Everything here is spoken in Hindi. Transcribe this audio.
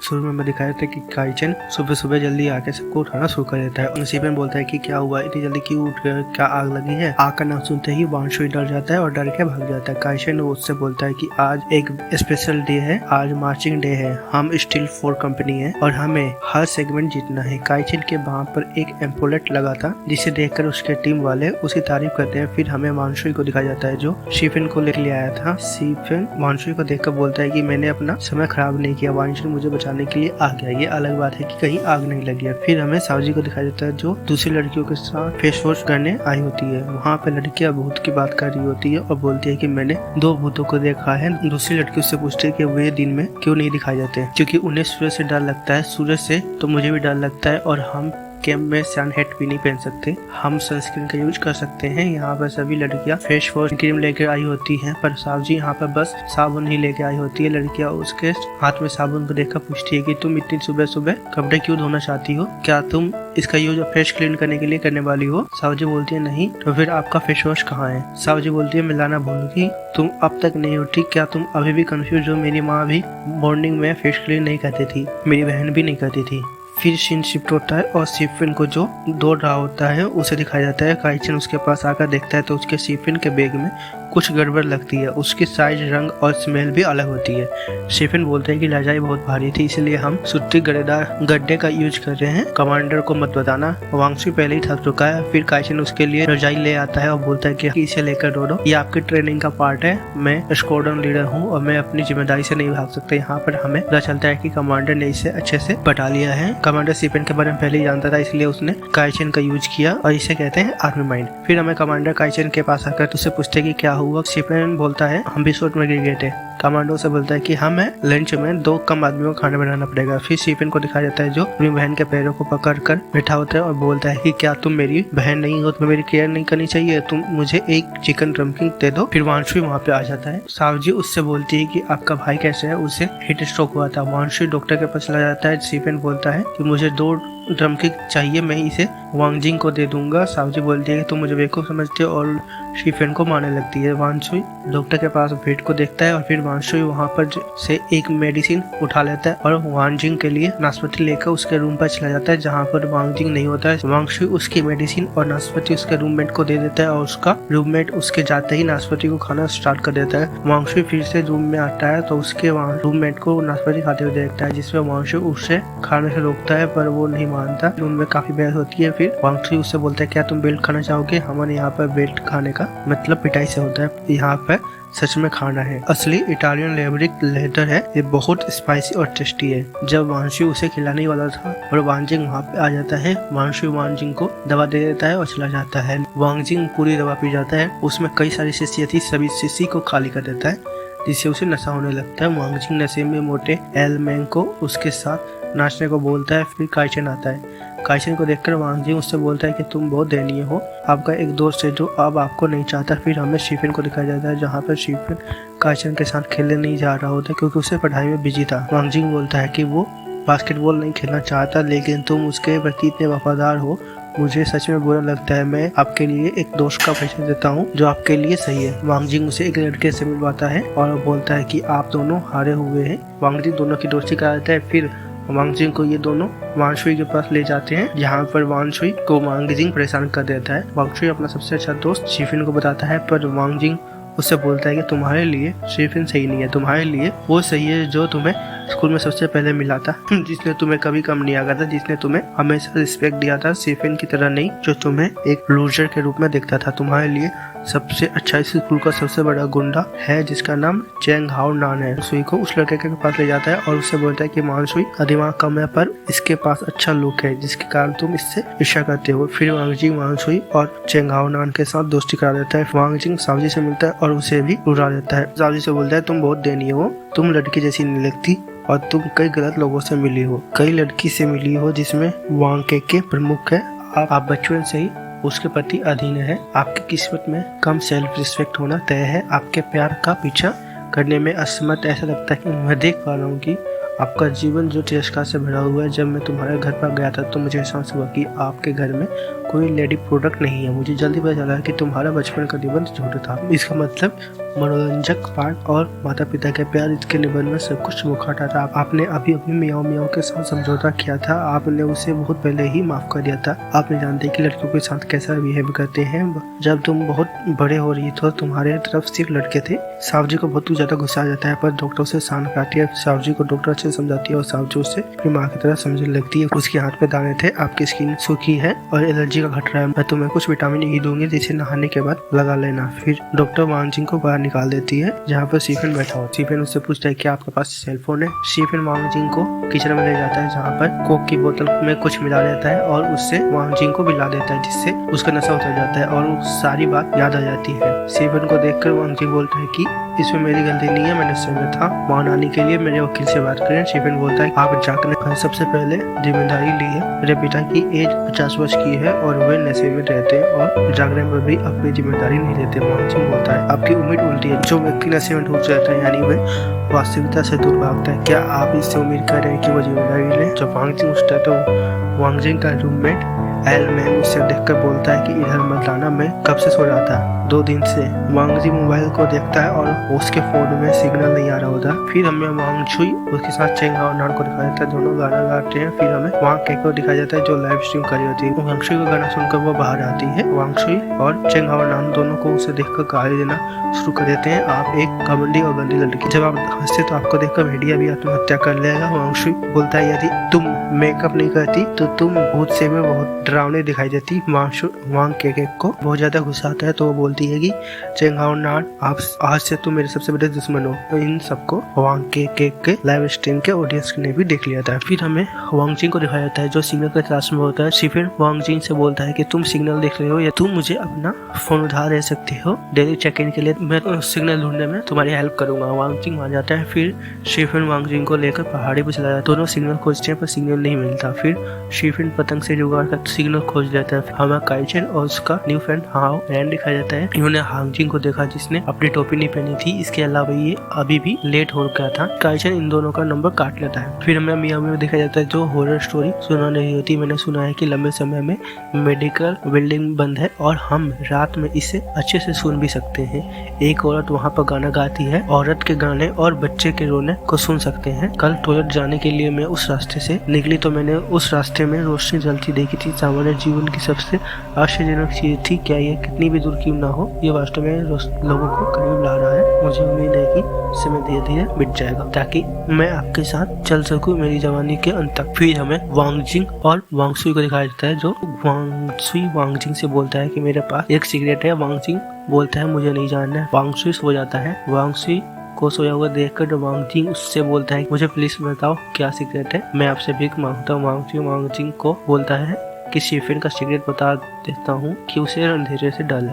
शुरू में दिखाया था कि काइचन सुबह सुबह जल्दी आके सबको उठाना शुरू कर देता है। स्टीफन बोलता है कि क्या हुआ, इतनी जल्दी क्यों उठ गए, क्या आग लगी है। आग का नाम सुनते ही वांशुई डर जाता है और डर के भाग जाता है। काइचन उससे बोलता है कि आज एक स्पेशल डे है, आज मार्चिंग डे है, हम स्टील 4 कंपनी है और हमें हर सेगमेंट जीतना है। काइचन के वहाँ पर एक एम्पोलेट लगा था जिसे देखकर उसके टीम वाले उसकी तारीफ करते हैं। फिर हमें वांशुई को दिखाया जाता है जो स्टीफन को लेकर आया था। स्टीफन वांशुई को देखकर बोलता है कि मैंने अपना समय खराब नहीं किया, वांशुई मुझे बचाने के लिए आ गया। ये अलग बात है कि कहीं आग नहीं लगी है। फिर हमें सावजी को दिखाया जाता है जो दूसरी लड़कियों के साथ फेस वॉश करने आई होती है। वहाँ पे लड़कियां भूत की बात कर रही होती है और बोलती है कि मैंने 2 भूतों को देखा है। दूसरी लड़की उससे पूछती है कि वे दिन में क्यों नहीं दिखाई जाते, क्योंकि उन्हें सूरज से डर लगता है। सूरज से तो मुझे भी डर लगता है और हम कैंप में सन हेट भी नहीं पहन सकते, हम सनस्क्रीन का यूज कर सकते हैं। यहाँ पर सभी लड़कियां फेस वॉश क्रीम लेकर आई होती हैं, पर सावजी यहाँ पर बस साबुन ही लेकर आई होती है। लड़कियां उसके हाथ में साबुन को देखकर पूछती है कि तुम इतनी सुबह सुबह कपड़े क्यों धोना चाहती हो, क्या तुम इसका यूज फेस क्लीन करने के लिए करने वाली हो। सावजी बोलती है नहीं, तो फिर आपका फेस वॉश कहाँ है। सावजी बोलती है मैं लाना भूलूंगी, तुम अब तक नहीं उठी क्या, तुम अभी भी कंफ्यूज हो। मेरी माँ भी मॉर्निंग में फेस क्लीन नहीं करती थी, मेरी बहन भी नहीं करती थी। फिर सीन शिफ्ट होता है और स्टीफन को जो दौड़ रहा होता है उसे दिखाया जाता है। काइचन उसके पास आकर देखता है तो उसके स्टीफन के बैग में कुछ गड़बड़ लगती है, उसकी साइज, रंग और स्मेल भी अलग होती है। स्टीफन बोलते हैं कि लड़ाई बहुत भारी थी, इसलिए हम सूती गड्ढेदार गड्ढे का यूज कर रहे हैं, कमांडर को मत बताना। वांगशुई पहले ही थक चुका है। फिर काइचन उसके लिए रजाई ले आता है और बोलता है कि इसे लेकर दौड़ो, ये आपकी ट्रेनिंग का पार्ट है, मैं स्क्वाड्रन लीडर हूँ और मैं अपनी जिम्मेदारी से नहीं भाग सकता। यहाँ पर हमें पता चलता है कि कमांडर ने इसे अच्छे से बटा लिया है। कमांडर स्टीफन के बारे में पहले ही जानता था, इसलिए उसने काइचन का यूज किया और इसे कहते हैं आर्मी माइंड। फिर हमें कमांडर काइचन के पास आकर उससे पूछते हैं कि क्या हुआ। स्टीफन बोलता है हम भी शॉट में गिर गए थे। कमांडो से बोलता है कि हमें लंच में 2 कम आदमियों को खाना बनाना पड़ेगा। फिर स्टीफन को दिखाया जाता है जो अपनी बहन के पैरों को पकड़कर बैठा होता है और बोलता है कि क्या तुम मेरी बहन नहीं हो, तुम्हें मेरी केयर नहीं करनी चाहिए, तुम मुझे एक चिकन ड्रमकिंग दे दो। फिर वांशुई वहाँ पे आ जाता है। सावजी उससे बोलती है कि आपका भाई कैसे है, उसे हीट स्ट्रोक हुआ था। वांशुई डॉक्टर के पास चला जाता है। स्टीफन बोलता है कि मुझे 2 ड्रमकिंग चाहिए, मैं इसे वांगजिंग को दे दूंगा। सावजी बोलती है कि तुम मुझे बेवकूफ समझते हो और स्टीफन को मारने लगती है। वांशुई डॉक्टर के पास भेंट को देखता है और फिर वांशुई वहाँ पर से एक मेडिसिन उठा लेता है और वांगजिंग के लिए नाशपाती लेकर उसके रूम पर चला जाता है जहाँ पर वांगजिंग नहीं होता है। वांशुई उसकी मेडिसिन और नाशपाती उसके रूममेट को दे देता है और उसका रूममेट उसके जाते ही नाशपाती को खाना स्टार्ट कर देता है। वांशुई फिर से रूम में आता है तो उसके रूममेट को नाशपाती खाते हुए देखता है, जिसमें वांशुई उससे खाने से रोकता है पर वो नहीं मानता। रूम में काफी बहस होती है। फिर वांगशुई उससे बोलता है क्या तुम बेल्ट खाना चाहोगे। हमारे यहाँ पर बेल्ट खाने का मतलब पिटाई से होता है, यहाँ पर सच में खाना है। असली इटालियन लेबरिक लेदर है, ये बहुत स्पाइसी और टेस्टी है। जब वांशुई उसे खिलाने वाला था और वांगजिंग वहाँ पे आ जाता है, वांशुई वांगजिंग को दवा दे देता है और चला जाता है। वांगजिंग पूरी दवा पी जाता है, उसमें कई सारी शीशियाँ थी, सभी शीशी को खाली कर देता है जिससे उसे नशा होने लगता है। वांगजिंग नशे में मोटे एल मैंग को उसके साथ नाचने को बोलता है। फिर काइचन आता है। काइचन को देखकर वांगजिंग उससे बोलता है कि तुम बहुत दयनीय हो, आपका एक दोस्त है जो अब आपको नहीं चाहता। फिर हमें स्टीफन को दिखाया जाता है जहाँ पर स्टीफन काइचन के साथ खेलने नहीं जा रहा होता क्योंकि उसे पढ़ाई में बिजी था। वांगजिंग बोलता है कि वो बास्केटबॉल नहीं खेलना चाहता, लेकिन तुम उसके प्रति इतने वफादार हो, मुझे सच में बुरा लगता है। मैं आपके लिए एक दोस्त का परिचय देता हूँ जो आपके लिए सही है। वांगजिंग उसे एक लड़के से मिलवाता है और बोलता है कि आप दोनों हारे हुए हैं। वांगजिंग दोनों की दोस्ती कराता है। फिर वांगजिंग को ये दोनों वांशुई के पास ले जाते हैं जहाँ पर वांशुई को वांगजिंग परेशान कर देता है। वांशुई अपना सबसे अच्छा दोस्त स्टीफन को बताता है पर वांगजिंग उससे बोलता है कि तुम्हारे लिए स्टीफन सही नहीं है, तुम्हारे लिए वो सही है जो तुम्हें स्कूल में सबसे पहले मिला था, जिसने तुम्हें कभी कम नहीं आया था, जिसने तुम्हें हमेशा रिस्पेक्ट दिया था, स्टीफन की तरह नहीं जो तुम्हें एक लूजर के रूप में देखता था। तुम्हारे लिए सबसे अच्छा इस स्कूल का सबसे बड़ा गुंडा है जिसका नाम चेंग हाओ नान है। सुई को उस लड़के के पास ले जाता है और उससे बोलता है कि मानसुई का दिमाग कम है पर इसके पास अच्छा लुक है जिसके कारण तुम इससे ईर्ष्या करते हो। फिर वांगजिंग मानसुई और चेंग हाओ नान के साथ दोस्ती करा देता है। वांगजिंग सावजी से मिलता है और उसे भी उड़ा देता है। सावजी से बोलता है तुम बहुत दयनीय हो, तुम लड़की जैसी नहीं लगती और तुम कई गलत लोगों से मिली हो, कई लड़की से मिली हो जिसमें वांग के प्रमुख है। आप बचपन से ही उसके प्रति अधीन है, आपकी किस्मत में कम सेल्फ रिस्पेक्ट होना तय है, आपके प्यार का पीछा करने में असमर्थ। ऐसा लगता है कि मैं देख पा रहा हूँ कि आपका जीवन जो तिरस्कार से भरा हुआ है। जब मैं तुम्हारे घर पर गया था तो मुझे एहसास हुआ कि आपके घर में कोई लेडी प्रोडक्ट नहीं है। मुझे जल्दी पता चला कि तुम्हारा बचपन का निबंध झूठा था। इसका मतलब मनोरंजक पाठ और माता पिता के प्यार इसके निबंध में सब कुछ मुखाटा था। आपने अभी अभी मियाओ मियाओ के साथ समझौता किया था। आपने उसे बहुत पहले ही माफ कर दिया था। आप नहीं जानते कि लड़कियों के साथ कैसा बिहेव करते हैं। जब तुम बहुत बड़े हो रही तो तुम्हारे तरफ सिर्फ लड़के थे। साहब जी को बहुत ज्यादा गुस्सा आ जाता है, पर डॉक्टर उसे शांत कराती है। साहब जी को डॉक्टर अच्छे समझाती है और साहब जी उसे अपनी माँ की तरह समझने लगती है। उसके हाथ पे दाने थे। आपकी स्किन सूखी है और एलर्जी का खतरा है। मैं तुम्हें कुछ विटामिन ई दूंगी जिसे नहाने के बाद लगा लेना। फिर डॉक्टर वांग जिंग को बाहर निकाल देती है जहाँ पर स्टीफन बैठा हो। स्टीफन उससे पूछता है कि आपके पास सेल फोन है। स्टीफन वांग जिंग को किचन में ले जाता है जहाँ पर कोक की बोतल में कुछ मिला देता है और उससे वांग जिंग को पिला देता है, जिससे उसका नशा उतर जाता है और सारी बात याद आ जाती है। स्टीफन को देखकर वांग जिंग बोलता है कि इसमें मेरी गलती नहीं है, मैं नशे में था। वहाँ आने के लिए मेरे वकील से बात करें। स्टीफन बोलता है आप जाकर सबसे पहले जिम्मेदारी ली है। मेरे पिता की एज 50 वर्ष की है और वे नशे में रहते हैं और जागने में भी अपनी जिम्मेदारी नहीं लेते। वांग जिंग बोलता है आपकी उम्मीद उल्टी है। जो व्यक्ति नशे में डूब जाता है यानी वह वास्तविकता से दूर भागता है। क्या आप इससे उम्मीद कर रहे हैं कि वो जिम्मेदारी ले? जब वांग जिंग उठता है तो वांग जिंग का रूममेट एल में उसे देखकर बोलता है कि इधर मत आना, मैं कब से सो रहा था, 2 दिन से। वांग जी मोबाइल को देखता है और उसके फोन में सिग्नल नहीं आ रहा होता। फिर हमें वांग छुई उसके साथ चेंग हाओ नान को दिखाया जाता है। दोनों गाना गाते हैं। फिर हमें वांग के को दिखाया जाता है जो लाइव स्ट्रीम करी होती है। वांग छुई का गाना सुनकर वो बाहर आती है। वांग छुई और चेंग हाओ नान दोनों को उसे देखकर गाली देना शुरू कर देते हैं। आप एक कबड्डी और गंदी लड़की। जब आप हंसते तो आपको देखकर भेड़िया भी आत्महत्या कर लेगा। वांग छुई बोलता है यदि तुम मेकअप नहीं करती तो तुम भूत से में बहुत डरावने दिखाई देती। वांग के को बहुत ज्यादा गुस्सा आता है तो वो बोलती है कि चेंग हाओ नान आप आज से तुम मेरे सबसे बड़े दुश्मन हो। तो इन सबको वांग के लाइव स्ट्रीम के ऑडियंस ने भी देख लिया था। फिर हमें वांग जिंग को दिखाया जाता है जो सिग्नल के तलाश में होता है। स्टीफन वांग जिंग से बोलता है कि तुम सिग्नल देख रहे हो या तुम मुझे अपना फोन उधार दे सकते हो। डेली चेक इन के लिए मैं सिग्नल ढूंढने में तुम्हारी हेल्प करूंगा। वांग जिंग मान जाता है। फिर स्टीफन वांग जिंग को लेकर पहाड़ी पर चला जाता है। दोनों सिग्नल खोजते हैं पर सिग्नल नहीं मिलता। फिर स्टीफन पतंग से जुगाड़ कर सिग्नल खोज लेता है। हमें काइचन और उसका न्यू फ्रेंड हाओ रैन दिखाया जाता है। इन्होंने वांग जिंग को देखा जिसने अपनी टोपी नहीं पहनी थी। इसके अलावा ये अभी भी लेट हो गया था। काइचन इन दोनों का नंबर काट लेता है। फिर हमें मियाओ में देखा जाता है जो हॉरर स्टोरी सुना नहीं होती। मैंने सुना है कि लंबे समय में मेडिकल बिल्डिंग बंद है और हम रात में इसे अच्छे से सुन भी सकते हैं। एक औरत वहाँ पर गाना गाती है। औरत के गाने और बच्चे के रोने को सुन सकते हैं। कल टॉयलेट जाने के लिए मैं उस रास्ते से निकली तो मैंने उस रास्ते में रोशनी जलती देखी थी। सामान्य जीवन की सबसे आश्चर्यजनक चीज थी। क्या ये कितनी भी दूर क्यों ना हो, ये वास्तव में लोगों को करीब ला रहा है। मुझे उम्मीद है कि समय धीरे धीरे मिट जाएगा ताकि मैं आपके साथ चल सकूं मेरी जवानी के अंत तक। फिर हमें वांग जिंग और वांग सुई को दिखाया जाता है जो वांग सुई वांग जिंग से बोलता है कि मेरे पास एक सिगरेट है। वांग जिंग बोलता है मुझे नहीं जानना है। वांग सुई सो जाता है। वांग सुई को सोया हुआ देखकर वांग जिंग उससे बोलता है मुझे प्लीज बताओ क्या सिगरेट है, मैं आपसे भीख मांगता हूँ। वांग जिंग को बोलता है कि स्टीफन का सिगरेट बता देता हूँ कि उसे अंधेरे से डाले।